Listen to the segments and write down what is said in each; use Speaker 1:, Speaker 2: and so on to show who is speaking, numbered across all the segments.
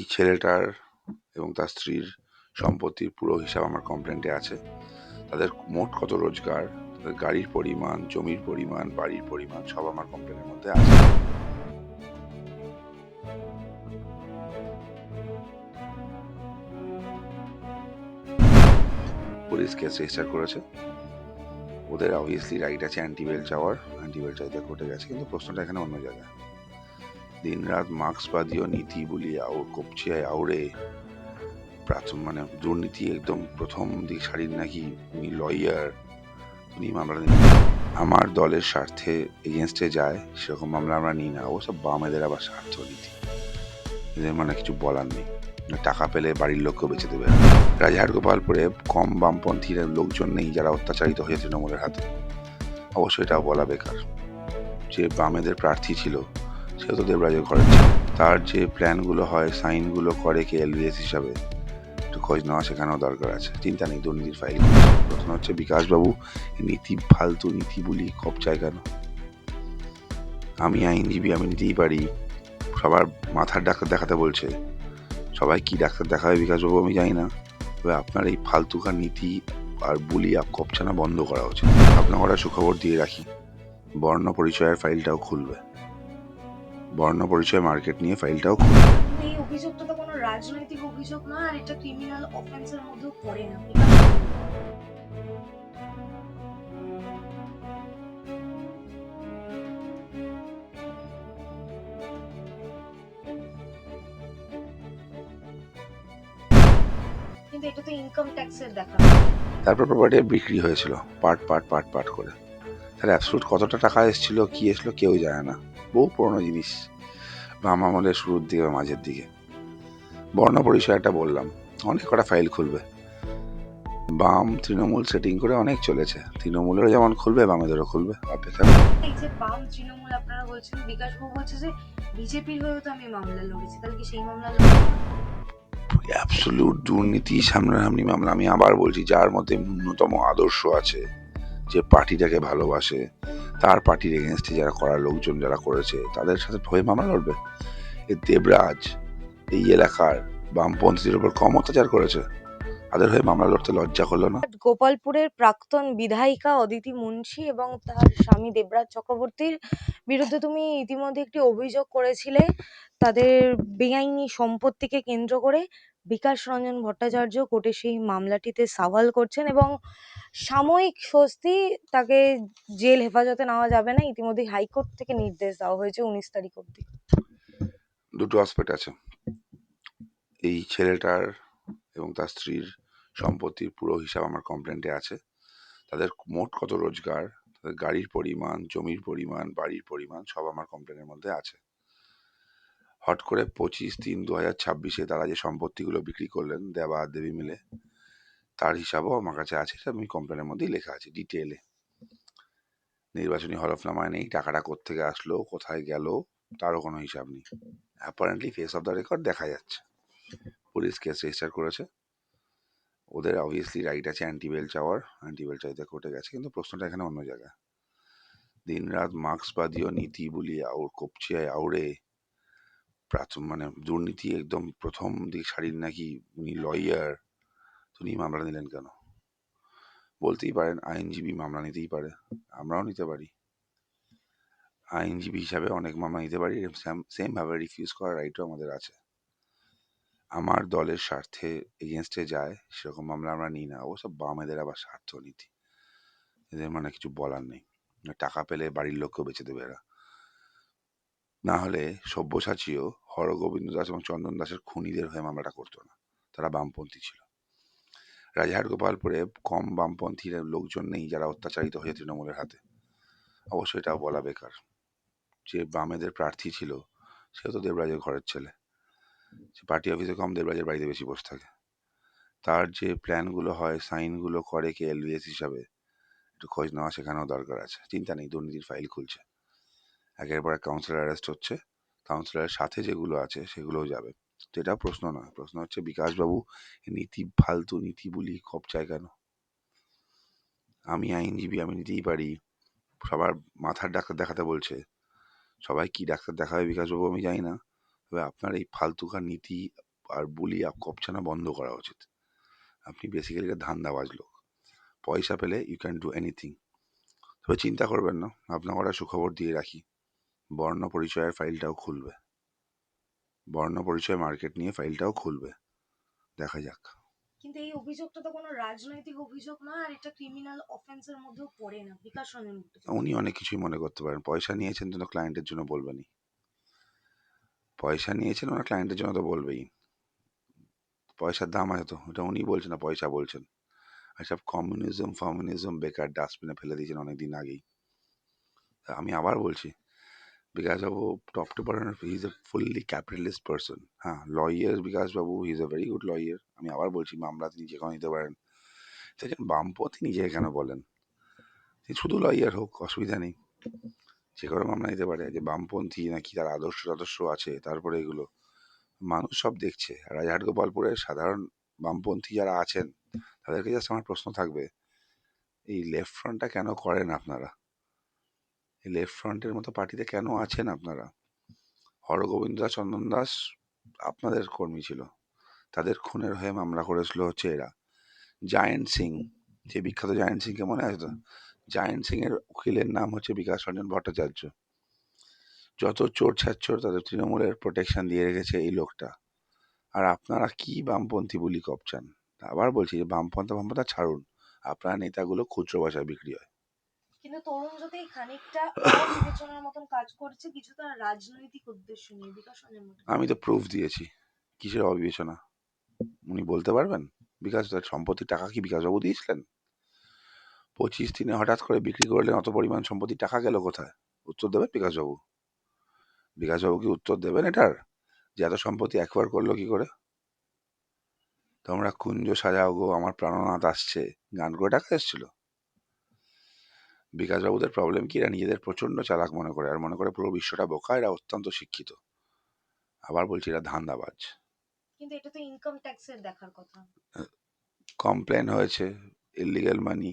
Speaker 1: এই ছেলেটার এবং তার স্ত্রীর সম্পত্তির পুরো হিসাব আমার কমপ্লেন্টে আছে। তাদের মোট কত রোজগার, তাদের গাড়ির পরিমাণ, জমির পরিমাণ, বাড়ির পরিমাণ সব আমার কমপ্লেনের মধ্যে আছে। পুলিশ কেস রেজিস্টার করেছে। ওদের অবভিয়াসলি রাইট আছে অ্যান্টিবেল চাওয়ার, অ্যান্টিবেল চাইতে কোর্টে গেছে, কিন্তু প্রশ্নটা এখানে অন্য জায়গায়। দিন রাত মার্ক্সবাদীয় নীতি বলি কপচে আউড়ে মানে দুর্নীতি একদম প্রথম দিক সারির নাকি উনি লয়ার, উনি মামলা নিলেন। আমার দলের স্বার্থে এগেনস্টে যায় সেরকম মামলা আমরা নিই না। ও সব বামেদের আবার স্বার্থ নীতি, এদের মানে কিছু বলার নেই। টাকা পেলে বাড়ির লোককেও বেঁচে দেবে। রাজাহাট গোপালপুরে কম বামপন্থী লোকজন নেই যারা অত্যাচারিত হয়েছে তৃণমূলের হাতে। অবশ্যই এটাও বলা বেকার। যে বামেদের প্রার্থী ছিল সেও তো দেবরাজের ঘরের ছিল। তার যে প্ল্যানগুলো হয়, সাইনগুলো করে কে এলভিএস হিসাবে, একটু খোঁজ নেওয়া সেখানেও দরকার আছে। চিন্তা নেই, দুর্নীতির ফাইল করছে। প্রশ্ন হচ্ছে বিকাশবাবু নীতি ফালতু নীতি বলি কবচায় কেন? আমি আইনজীবী, আমি নিতেই পারি। সবার মাথার ডাক্তার দেখাতে বলছে, সবাই কি ডাক্তার দেখাবে বিকাশবাবু আমি জানি না, তবে আপনার এই ফালতুকার নীতি আর বুলি কপচানা বন্ধ করা উচিত। আপনাকে একটা সুখবর দিয়ে রাখি, বর্ণ পরিচয়ের ফাইলটাও খুলবে। বর্ণ পরিচয় মার্কেট নিয়ে ফাইলটাও খুলবে।
Speaker 2: এই অভিযোগটা তো কোনো রাজনৈতিক অভিযোগ নয়, আর এটা ক্রিমিনাল অফেন্সের মধ্যেও পড়ে না। কিন্তু এটা তো ইনকাম ট্যাক্সের দেখা।
Speaker 1: তারপর প্রপার্টি বিক্রি হয়েছিল পার্ট করে। তার অ্যাবসলুট কতটা টাকা এসেছিল, কি এসেছিল কেউ জানে না। বহু পুরোনো জিনিস, বাম আমলের শুরুর দিকে বা মাঝের দিকে। বর্ণ পরিচয়টা বললাম, অনেক কটা ফাইল খুলবে। বাম তৃণমূল সেটিং করে অনেক চলেছে, তৃণমূলেরও যেমন খুলবে বামেদেরও খুলবে। অপেক্ষা
Speaker 2: এই যে বাম তৃণমূল আপনারা বলছেন, বিকাশবাবু বলছে যে বিজেপির হয়েও তো আমি মামলা লড়েছি, তাহলে কি সেই মামলা
Speaker 1: অ্যাবসলুট দুর্নীতি সামনাসামনি মামলা। আমি আবার বলছি, যার মধ্যে ন্যূনতম আদর্শ আছে, যে পার্টিটাকে ভালোবাসে, তার পার্টির এগেনস্টে যারা করার লোকজন যারা করেছে তাদের সাথে হয়ে মামলা লড়বে। এই দেবরাজ এই এলাকার বামপন্থীদের উপর কম অত্যাচার করেছে, তাদের হয়ে মামলা লড়তে লজ্জা করলো না?
Speaker 2: গোপালপুরের প্রাক্তন বিধায়িকা অদিতি মুন্সি এবং তার স্বামী দেবরাজ চক্রবর্তীর বিরুদ্ধে তুমি ইতিমধ্যে একটি অভিযোগ করেছিলে, তাদের বেআইনি সম্পত্তিকে কেন্দ্র করে। বিকাশ রঞ্জন ভট্টাচার্য কোর্টে সেই মামলাটিতে সওয়াল করছেন এবং সাময়িক স্বস্তি, তাকে জেল হেফাজতে নেওয়া যাবে না, ইতিমধ্যে হাইকোর্ট থেকে নির্দেশ দেওয়া হয়েছে 19 তারিখ অবধি।
Speaker 1: দুটো আসপেক্ট আছে। এই ছেলেটার এবং তার স্ত্রীর সম্পত্তির পুরো হিসাব আমার কমপ্লেন্টে আছে। তাদের মোট কত রোজগার, তাদের গাড়ির পরিমাণ, জমির পরিমাণ, বাড়ির পরিমাণ সব আমার কমপ্লেনের মধ্যে আছে। হট করে 25/3/2026 তারা যে সম্পত্তিগুলো বিক্রি করলেন দেবা আর দেবী মিলে, তার হিসাবও আমার কাছে আছে। আমি কমপ্লেনের মধ্যেই লেখা আছে ডিটেলে। নির্বাচনী হলফনামায় নেই, টাকাটা কোত্থেকে আসলো, কোথায় গেল, তারও কোনো হিসাব নেই। Apparently face of the record দেখা যাচ্ছে। পুলিশ কেস রেজিস্টার করেছে। ওদের অবভিয়াসলি রাইট আছে অ্যান্টিবেল চাওয়ার, অ্যান্টিবেল চাইতে কোর্টে গেছে, কিন্তু প্রশ্নটা এখানে অন্য জায়গায়। দিন রাত মার্ক্সবাদীয় নীতি বলি কপচে আউড়ে মানে দুর্নীতি একদম প্রথম দিক সারির নাকি উনি লয়ার, উনি মামলা নিলেন কেন? বলতেই পারেন আইনজীবী মামলা নিতেই পারে, আমরাও নিতে পারি। আইনজীবী হিসাবে অনেক মামলা নিতে পারি, সেম ভাবে রিফিউজ করার রাইটও আমাদের আছে। আমার দলের স্বার্থে এগেনস্টে যায় সেরকম মামলা আমরা নিই না। ও সব বামেদের আবার স্বার্থ নীতি, এদের মানে কিছু বলার নেই। টাকা পেলে বাড়ির লোককেও বেঁচে দেবে এরা। না হলে সব্যসাচীও হরগোবিন্দ দাস এবং চন্দন দাসের খুনিদের হয়ে মামলাটা করতো না, তারা বামপন্থী ছিল। রাজাহাট গোপালপুরে কম বামপন্থী লোকজন নেই যারা অত্যাচারিত হয়েছে তৃণমূলের হাতে। অবশ্যই এটাও বলা বেকার। যে বামেদের প্রার্থী ছিল সেও তো দেবরাজের ঘরের ছেলে। সে পার্টি অফিসে কম, দেবরাজের বাড়িতে বেশি বসে থাকে। তার যে প্ল্যানগুলো হয়, সাইনগুলো করে কে এলভিএস হিসাবে, একটু খোঁজ নেওয়া সেখানেও দরকার আছে। চিন্তা নেই, দুর্নীতির ফাইল খুলছে। একের পর এক কাউন্সিলর অ্যারেস্ট হচ্ছে, কাউন্সিলরের সাথে যেগুলো আছে সেগুলোও যাবে। তো এটা প্রশ্ন নয়, প্রশ্ন হচ্ছে বিকাশবাবু নীতি ফালতু নীতি বলি কবচায় কেন? আমি আইনজীবী, আমি নিতেই পারি। সবার মাথার ডাক্তার দেখাতে বলছে, সবাই কি ডাক্তার দেখাবে বিকাশবাবু আমি জানি না, তবে আপনার এই ফালতুকার নীতি আর বুলি কপছানা বন্ধ করা উচিত। আপনি বেসিক্যালি একটা ধান্দাবাজ লোক। পয়সা পেলে ইউ ক্যান ডু এনিথিং। তবে চিন্তা করবেন না, আপনাকে একটা সুখবর দিয়ে রাখি, বর্ণ পরিচয়ের ফাইলটাও খুলবে। বর্ণ পরিচয় মার্কেট নিয়ে ফাইলটাও খুলবে, দেখা যাক।
Speaker 2: কিন্তু এই অভিযোগটা তো কোনো রাজনৈতিক অভিযোগ নয়, আর এটা ক্রিমিনাল অফেন্সের মধ্যেও পড়ে না। বিকাশ রঞ্জন ভট্টাচার্য
Speaker 1: উনি অনেক কিছুই মনে করতে পারেন, পয়সা নিয়েছেন তো ক্লায়েন্টের জন্য বলবেনই, পয়সা নিয়েছেন ওনার ক্লায়েন্টের জন্য তো বলবেই। পয়সার দাম আছে তো, এটা উনি বলছেন না, পয়সা বলছেন। আর সব কমিউনিজম ফমিউনিজম বেকার ডাস্টবিনে ফেলে দিয়েছেন অনেকদিন আগেই। আমি আবার বলছি, বিকাশবাবু top to bottom he is a fully capitalist person. হ্যাঁ, লয়ার বিকাশবাবু, he is a very good lawyer. আমি আবার বলছি, মামলা তিনি যে কোনো নিতে পারেন। সেখানে বামপন্থী নিজে কেন বলেন? তিনি শুধু লয়ার হোক, অসুবিধা নেই, যে কোনো মামলা নিতে পারে। যে বামপন্থী নাকি তার আদর্শ আদর্শ আছে, তারপরে এগুলো মানুষ সব দেখছে। রাজারহাট গোপালপুরের সাধারণ বামপন্থী যারা আছেন তাদেরকে জাস্ট আমার প্রশ্ন থাকবে, এই লেফট ফ্রন্টটা কেন করেন আপনারা? এই লেফট ফ্রন্টের মতো পার্টিতে কেন আছেন আপনারা? হরগোবিন্দ দাস, চন্দন দাস আপনাদের কর্মী ছিল, তাদের খুনের হয়ে মামলা করেছিল হচ্ছে এরা। জায়েন্ট সিং, যে বিখ্যাত জায়েন্ট সিংকে মনে আছে তো? জায়েন্ট সিং এর উকিলের নাম হচ্ছে বিকাশ রঞ্জন ভট্টাচার্য। যত চোর ছাচ্চোর তাদের তৃণমূলের প্রোটেকশন দিয়ে রেখেছে এই লোকটা। আর আপনারা কি বামপন্থী বলি কপচান? আবার বলছি যে বামপন্থা ছাড়ুন, আপনার নেতাগুলো খুচরো বাজারে বিক্রি হয়।
Speaker 2: কিন্তু তরুণ যদি খানিকটা অবিবেচনার মতন কাজ করছে, কিছু তার রাজনৈতিক উদ্দেশ্য নিয়ে। বিকাশ রঞ্জন ভট্টাচার্য
Speaker 1: আমি তো প্রুফ দিয়েছি, কিসের অবিবেচনা উনি বলতে পারবেন? বিকাশ তার সম্পত্তির টাকা কি বিকাশবাবু দিয়েছিলেন? 25 দিনে হঠাৎ করে বিক্রি করলেন, অত পরিমাণ সম্পত্তির টাকা গেল কোথায়? উত্তর দেবেন বিকাশবাবু? বিকাশবাবু কি উত্তর দেবেন এটার, যে এত সম্পত্তি একবার করলো কি করে? তোমরা কুঞ্জ সাজাও গো আমার প্রাণনাথ আসছে গান করে টাকা এসেছিল। বিকাশবাবুদের প্রবলেম কি, এরা নিজেদের প্রচন্ড চালাক মনে করে, আর মনে করে পুরো বিশ্বটা বোকা, এরা অত্যন্ত শিক্ষিত। আবার বলছি, এরা ধান্দাবাজ।
Speaker 2: কিন্তু এটা তো ইনকাম ট্যাক্সের দেখার কথা।
Speaker 1: কমপ্লেন হয়েছে ইলিগাল মানি,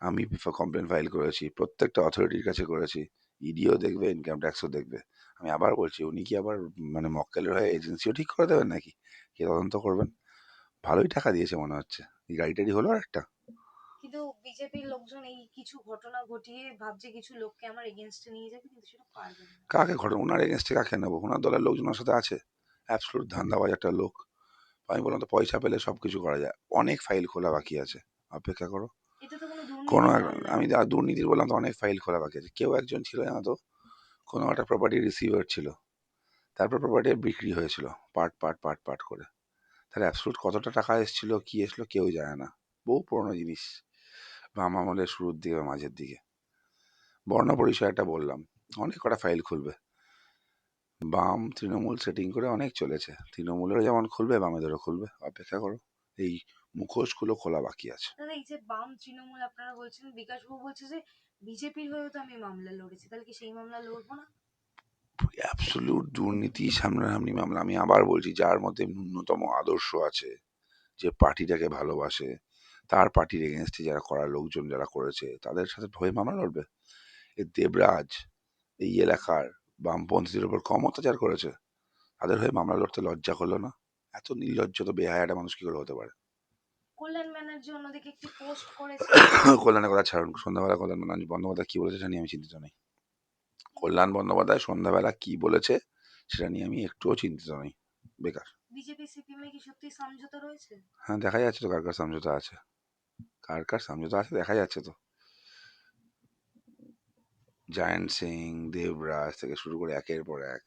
Speaker 1: আমি কমপ্লেন ফাইল করেছি, প্রত্যেকটা অথরিটির কাছে করেছি। ইডিও দেখবে, ইনকাম ট্যাক্সও দেখবে। আমি আবার বলছি, উনি কি আবার মানে মক্কেলের হয়ে এজেন্সিও ঠিক করে দেবেন নাকি? কে তদন্ত করবেন? ভালোই টাকা দিয়েছে মনে হচ্ছে। এই গাড়ি টাড়ি হলো আর একটা।
Speaker 2: কিন্তু বিজেপির লোকজন এই কিছু ঘটনা ঘটিয়ে ভাবছে কিছু লোককে আমার এগেনস্টে নিয়ে যাবে, কিন্তু সেটা পারবে না।
Speaker 1: কাকে ঘটনা, ওনার এগেনস্টে কাকে নেবো? ওনার দলের লোকজনের সাথে আছে, অ্যাবসলুট ধান্দাবাজ একটা লোক। আমি বললাম তো, পয়সা পেলে সবকিছু করা যায়। অনেক ফাইল খোলা বাকি আছে, অপেক্ষা করো।
Speaker 2: এটা তো কোনো
Speaker 1: কোনো
Speaker 2: দুর্নীতির মামলা
Speaker 1: আমি
Speaker 2: নয়।
Speaker 1: দুর্নীতির বললাম তো, অনেক ফাইল খোলা বাকি আছে। কেউ একজন ছিল জানো তো, কোনো একটা প্রপার্টি রিসিভার ছিল, তারপর প্রপার্টি বিক্রি হয়েছিল পার্ট পার্ট পার্ট পার্ট করে। তাহলে অ্যাবসলুট কতটা টাকা এসেছিল কি এসেছিল কেউ জানে না। বহু পুরোনো জিনিস, বাম আমলের শুরুর দিকে বা মাঝের দিকে। বর্ণ পরিচয়টা বললাম, অনেক কটা ফাইল খুলবে। বাম তৃণমূল সেটিং করে অনেক চলেছে, তৃণমূলেরও যেমন খুলবে বামেদেরও খুলবে, অপেক্ষা করো। এই মুখোশগুলো খোলা বাকি আছে।
Speaker 2: দাদা, এই যে বাম তৃণমূল আপনারা বলছেন, বিকাশবাবু বলছে যে বিজেপির হয়েও তো আমি মামলা লড়েছি, তাহলে কি সেই মামলা লড়বো না?
Speaker 1: অ্যাবসলুট দুর্নীতি, সামনাসামনি মামলা। আমি আবার বলছি, যার মধ্যে ন্যূনতম আদর্শ আছে, যে পার্টিটাকে ভালোবাসে, তার পার্টির এগেনস্টে যারা করা লোকজন যারা করেছে তাদের সাথে হয়ে মামলা লড়বে। এই দেবরাজ এই এলাকার বামপন্থীদের উপর কম অত্যাচার করেছে, তাদের হয়ে মামলা লড়তে লজ্জা করলো না? এত নির্লজ্জ তো বেহায়াটা মানুষ কি করে হতে পারে?
Speaker 2: কল্যাণ ব্যানার্জি অন্যদিকে একটি পোস্ট করেছে।
Speaker 1: কল্যাণের কথা ছাড়ুন, সন্ধ্যাবেলা কল্যাণ বন্দ্যোপাধ্যায় কি বলেছে সেটা নিয়ে আমি চিন্তিত নই। কল্যাণ বন্দ্যোপাধ্যায় সন্ধ্যাবেলা কি বলেছে সেটা নিয়ে আমি একটুও চিন্তিত নই, বেকার।
Speaker 2: বিজেপি সিপিএম এ কি সত্যি সমঝোতা রয়েছে?
Speaker 1: হ্যাঁ, দেখা যাচ্ছে তো কার কার সমঝোতা আছে, কার কার সমঝোতা আছে দেখা যাচ্ছে তো। জায়েন্ট সিং, দেবরাজ থেকে শুরু করে একের পর এক।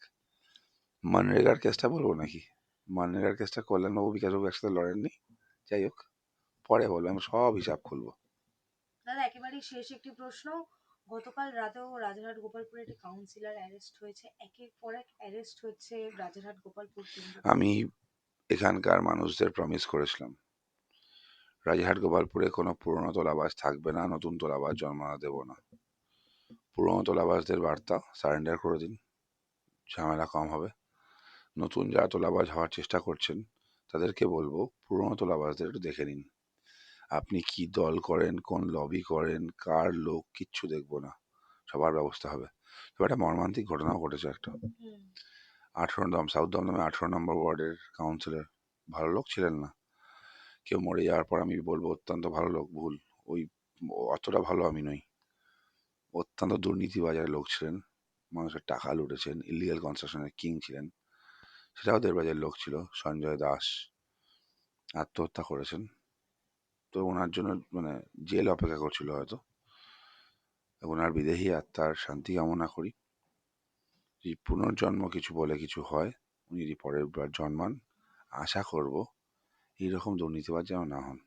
Speaker 1: মনরেগার কেসটা বলবো নাকি? মনরেগার কেসটা কল্যাণবাবু বিকাশবাবু একসাথে লড়েননি। যাই হোক, পরে বলবো, আমি সব হিসাব খুলবো।
Speaker 2: দাদা, একেবারেই শেষ একটি প্রশ্ন। গতকাল রাতেও রাজারহাট গোপালপুরে একটি কাউন্সিলর অ্যারেস্ট হয়েছে, একের পর এক অ্যারেস্ট হচ্ছে রাজারহাট গোপালপুর কেন্দ্র করে।
Speaker 1: আমি এখানকার মানুষদের প্রমিস করেছিলাম, রাজারহাট গোপালপুরে কোনো পুরনো তোলাবাজ থাকবে না, নতুন তোলাবাজ জন্মানো দেব না। পুরনো তোলাবাজদের বার্তা, সারেন্ডার করে দিন, ঝামেলা কম হবে। নতুন যারা তোলাবাজ হওয়ার চেষ্টা করছেন তাদেরকে বলবো, পুরনো তোলাবাজদের একটু দেখে নিন। আপনি কি দল করেন, কোন লবি করেন, কার লোক, কিচ্ছু দেখবো না, সবার ব্যবস্থা হবে। তবে একটা মর্মান্তিক ঘটনাও ঘটেছে একটা।
Speaker 2: হুম।
Speaker 1: সাউথ দমদমে 18 নম্বর ওয়ার্ডের কাউন্সিলর ভালো লোক ছিলেন না। কেউ মরে যাওয়ার পর আমি বলবো অত্যন্ত ভালো লোক, ভুল। ওই অতটা ভালো আমি নই। অত্যন্ত দুর্নীতিবাজার লোক ছিলেন, মানুষের টাকা লুটেছেন, ইলিগাল কনস্ট্রাকশনের কিং ছিলেন। সেটাও দেবরাজের লোক ছিল, সঞ্জয় দাস, আত্মহত্যা করেছেন। তো ওনার জন্য মানে জেল অপেক্ষা করছিল হয়তো। ওনার বিদেহী আত্মার শান্তি কামনা করি। যদি পুনর্জন্ম কিছু বলে কিছু হয়, উনি যদি পরের বার জন্মান, আশা করব এইরকম দুর্নীতিবাজ যেন না হন।